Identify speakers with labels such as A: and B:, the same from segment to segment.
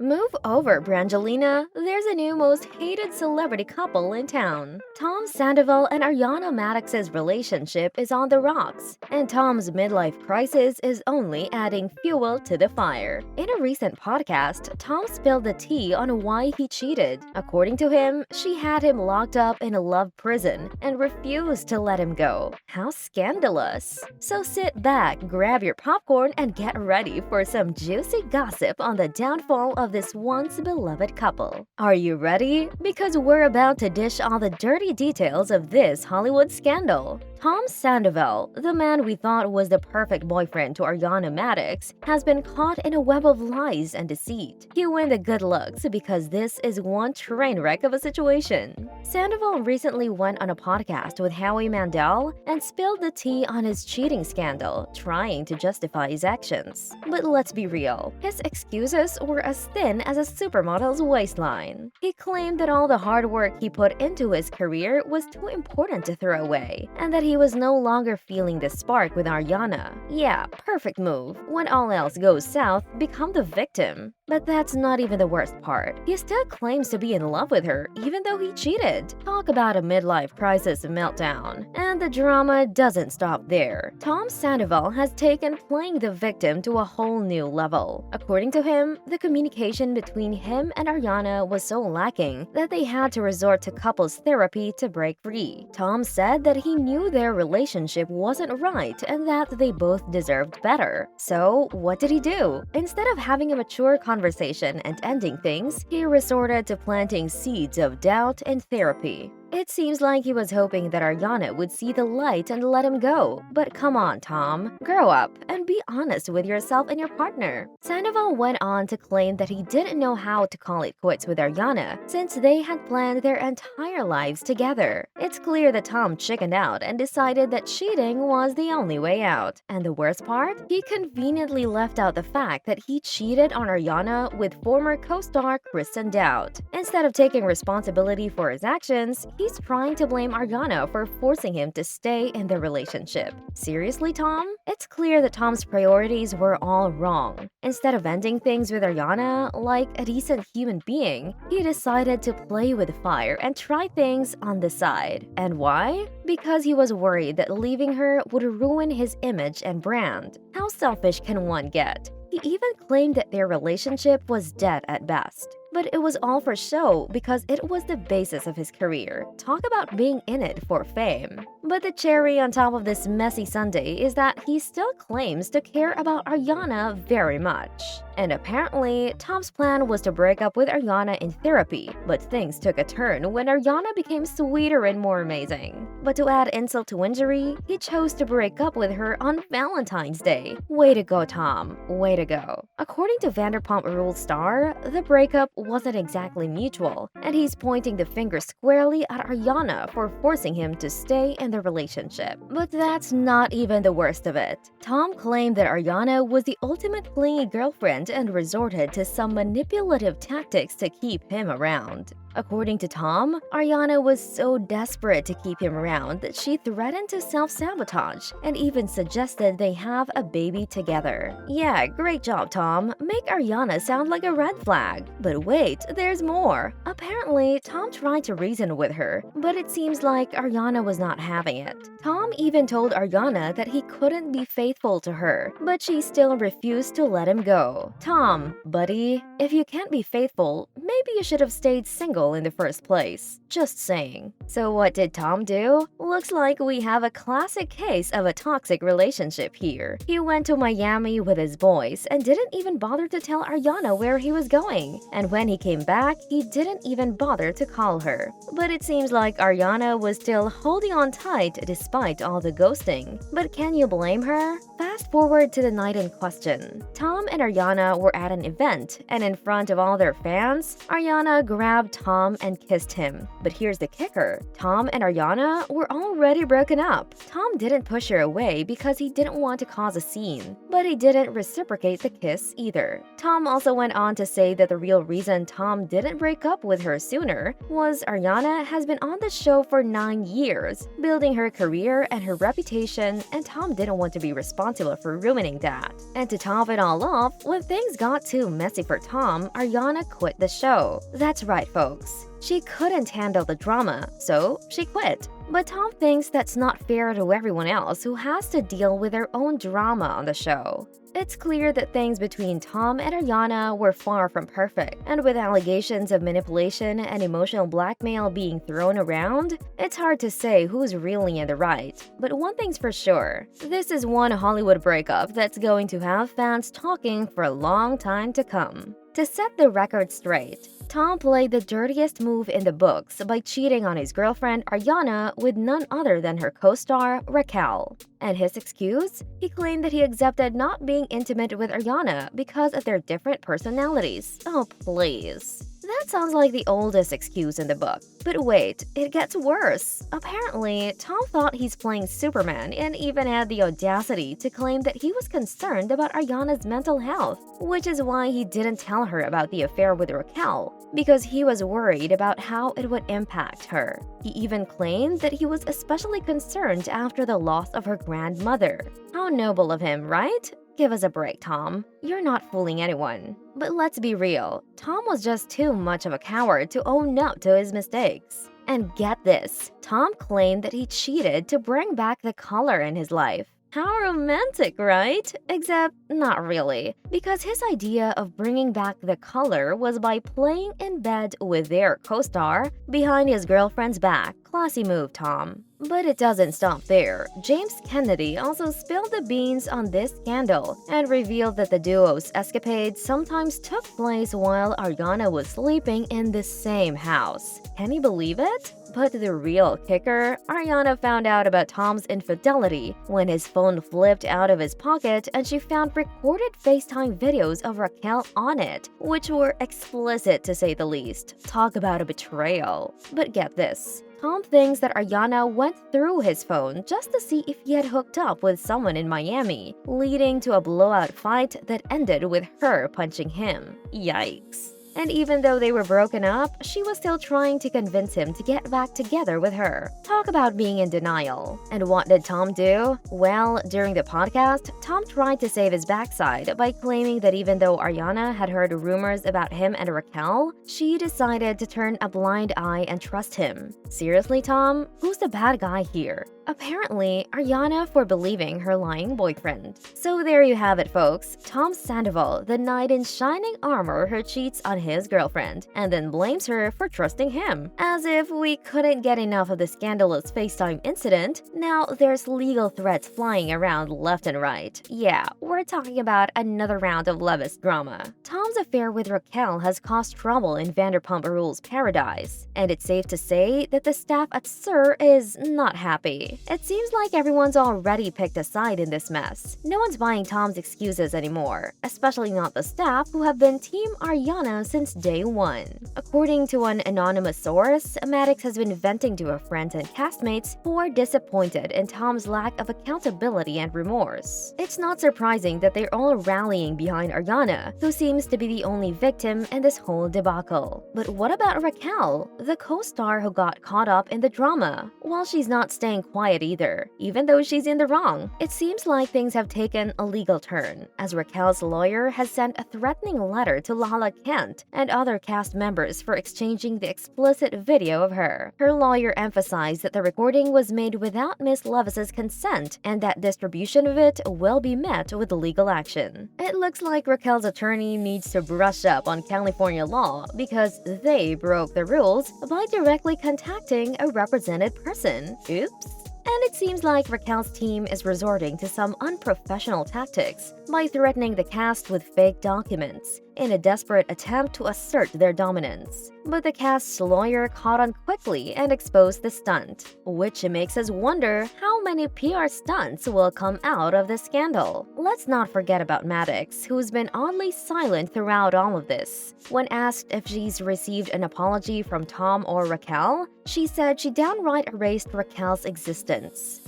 A: Move over, Brangelina. There's a new most hated celebrity couple in town. Tom Sandoval and Ariana Madix's relationship is on the rocks, and Tom's midlife crisis is only adding fuel to the fire. In a recent podcast, Tom spilled the tea on why he cheated. According to him, she had him locked up in a love prison and refused to let him go. How scandalous! So sit back, grab your popcorn, and get ready for some juicy gossip on the downfall of this once beloved couple. Are you ready? Because we're about to dish all the dirty details of this Hollywood scandal. Tom Sandoval, the man we thought was the perfect boyfriend to Ariana Madix, has been caught in a web of lies and deceit. He won the good looks because this is one train wreck of a situation. Sandoval recently went on a podcast with Howie Mandel and spilled the tea on his cheating scandal, trying to justify his actions. But let's be real, his excuses were as thin as a supermodel's waistline. He claimed that all the hard work he put into his career was too important to throw away, and that he was no longer feeling the spark with Ariana. Yeah, perfect move. When all else goes south, become the victim. But that's not even the worst part. He still claims to be in love with her, even though he cheated. Talk about a midlife crisis meltdown. And the drama doesn't stop there. Tom Sandoval has taken playing the victim to a whole new level. According to him, the communication between him and Ariana was so lacking that they had to resort to couples therapy to break free. Tom said that he knew their relationship wasn't right and that they both deserved better. So, what did he do? Instead of having a mature conversation and ending things, he resorted to planting seeds of doubt and therapy. It seems like he was hoping that Ariana would see the light and let him go. But come on, Tom. Grow up and be honest with yourself and your partner. Sandoval went on to claim that he didn't know how to call it quits with Ariana since they had planned their entire lives together. It's clear that Tom chickened out and decided that cheating was the only way out. And the worst part? He conveniently left out the fact that he cheated on Ariana with former co-star Kristen Doute. Instead of taking responsibility for his actions, he's trying to blame Ariana for forcing him to stay in the relationship. Seriously, Tom? It's clear that Tom's priorities were all wrong. Instead of ending things with Ariana like a decent human being, he decided to play with fire and try things on the side. And why? Because he was worried that leaving her would ruin his image and brand. How selfish can one get? He even claimed that their relationship was dead at best. But it was all for show because it was the basis of his career. Talk about being in it for fame. But the cherry on top of this messy Sunday is that he still claims to care about Ariana very much. And apparently, Tom's plan was to break up with Ariana in therapy, but things took a turn when Ariana became sweeter and more amazing. But to add insult to injury, he chose to break up with her on Valentine's Day. Way to go, Tom. Way to go. According to Vanderpump Rules star, the breakup wasn't exactly mutual, and he's pointing the finger squarely at Ariana for forcing him to stay in the relationship. But that's not even the worst of it. Tom claimed that Ariana was the ultimate clingy girlfriend and resorted to some manipulative tactics to keep him around. According to Tom, Ariana was so desperate to keep him around that she threatened to self-sabotage and even suggested they have a baby together. Yeah, great job, Tom. Make Ariana sound like a red flag. But wait, there's more. Apparently, Tom tried to reason with her, but it seems like Ariana was not having it. Tom even told Ariana that he couldn't be faithful to her, but she still refused to let him go. Tom, buddy, if you can't be faithful, maybe you should have stayed single in the first place. Just saying. So what did Tom do? Looks like we have a classic case of a toxic relationship here. He went to Miami with his boys and didn't even bother to tell Ariana where he was going. And when he came back, he didn't even bother to call her. But it seems like Ariana was still holding on tight despite all the ghosting. But can you blame her? Fast forward to the night in question. Tom and Ariana were at an event, and in front of all their fans, Ariana grabbed Tom Tom and kissed him. But here's the kicker. Tom and Ariana were already broken up. Tom didn't push her away because he didn't want to cause a scene, but he didn't reciprocate the kiss either. Tom also went on to say that the real reason Tom didn't break up with her sooner was Ariana has been on the show for 9 years, building her career and her reputation, and Tom didn't want to be responsible for ruining that. And to top it all off, when things got too messy for Tom, Ariana quit the show. That's right, folks. She couldn't handle the drama, so she quit. But Tom thinks that's not fair to everyone else who has to deal with their own drama on the show. It's clear that things between Tom and Ariana were far from perfect, and with allegations of manipulation and emotional blackmail being thrown around, it's hard to say who's really in the right. But one thing's for sure, this is one Hollywood breakup that's going to have fans talking for a long time to come. To set the record straight, Tom played the dirtiest move in the books by cheating on his girlfriend Ariana with none other than her co-star Raquel. And his excuse? He claimed that he accepted not being intimate with Ariana because of their different personalities. Oh, please. That sounds like the oldest excuse in the book. But wait, it gets worse. Apparently, Tom thought he's playing Superman and even had the audacity to claim that he was concerned about Ariana's mental health, which is why he didn't tell her about the affair with Raquel, because he was worried about how it would impact her. He even claimed that he was especially concerned after the loss of her grandmother. How noble of him, right? Give us a break, Tom. You're not fooling anyone. But let's be real, Tom was just too much of a coward to own up to his mistakes. And get this, Tom claimed that he cheated to bring back the color in his life. How romantic, right? Except not really, because his idea of bringing back the color was by playing in bed with their co-star behind his girlfriend's back. Classy move, Tom. But it doesn't stop there. James Kennedy also spilled the beans on this scandal and revealed that the duo's escapades sometimes took place while Ariana was sleeping in the same house. Can you believe it? But the real kicker, Ariana found out about Tom's infidelity when his phone flipped out of his pocket and she found recorded FaceTime videos of Raquel on it, which were explicit to say the least. Talk about a betrayal. But get this. Tom thinks that Ariana went through his phone just to see if he had hooked up with someone in Miami, leading to a blowout fight that ended with her punching him. Yikes. And even though they were broken up, she was still trying to convince him to get back together with her. Talk about being in denial. And what did Tom do? Well, during the podcast, Tom tried to save his backside by claiming that even though Ariana had heard rumors about him and Raquel, she decided to turn a blind eye and trust him. Seriously, Tom? Who's the bad guy here? Apparently, Ariana for believing her lying boyfriend. So there you have it, folks. Tom Sandoval, the knight in shining armor who cheats on his girlfriend, and then blames her for trusting him. As if we couldn't get enough of the scandalous FaceTime incident, now there's legal threats flying around left and right. Yeah, we're talking about another round of Leviss drama. Tom's affair with Raquel has caused trouble in Vanderpump Rules paradise, and it's safe to say that the staff at SUR is not happy. It seems like everyone's already picked a side in this mess. No one's buying Tom's excuses anymore, especially not the staff who have been Team Ariana since day one. According to an anonymous source, Madix has been venting to her friends and castmates who are disappointed in Tom's lack of accountability and remorse. It's not surprising that they're all rallying behind Ariana, who seems to be the only victim in this whole debacle. But what about Raquel, the co-star who got caught up in the drama? Well, she's not staying quiet either, even though she's in the wrong. It seems like things have taken a legal turn, as Raquel's lawyer has sent a threatening letter to Lala Kent and other cast members for exchanging the explicit video of her. Her lawyer emphasized that the recording was made without Miss Leviss's consent and that distribution of it will be met with legal action. It looks like Raquel's attorney needs to brush up on California law because they broke the rules by directly contacting a represented person. Oops. And it seems like Raquel's team is resorting to some unprofessional tactics by threatening the cast with fake documents, in a desperate attempt to assert their dominance. But the cast's lawyer caught on quickly and exposed the stunt, which makes us wonder how many PR stunts will come out of the scandal. Let's not forget about Madix, who's been oddly silent throughout all of this. When asked if she's received an apology from Tom or Raquel, she said she downright erased Raquel's existence.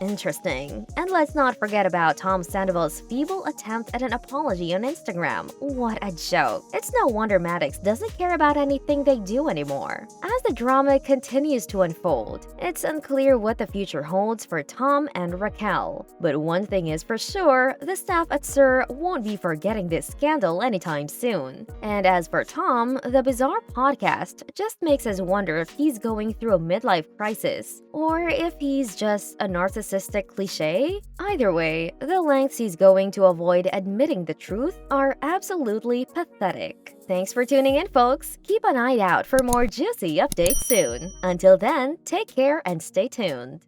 A: Interesting. And let's not forget about Tom Sandoval's feeble attempt at an apology on Instagram. What a joke. It's no wonder Madix doesn't care about anything they do anymore. As the drama continues to unfold, it's unclear what the future holds for Tom and Raquel. But one thing is for sure, the staff at SUR won't be forgetting this scandal anytime soon. And as for Tom, the bizarre podcast just makes us wonder if he's going through a midlife crisis, or if he's just a narcissistic cliche. Either way, the lengths he's going to avoid admitting the truth are absolutely pathetic. Thanks for tuning in, folks. Keep an eye out for more juicy updates soon. Until then, take care and stay tuned.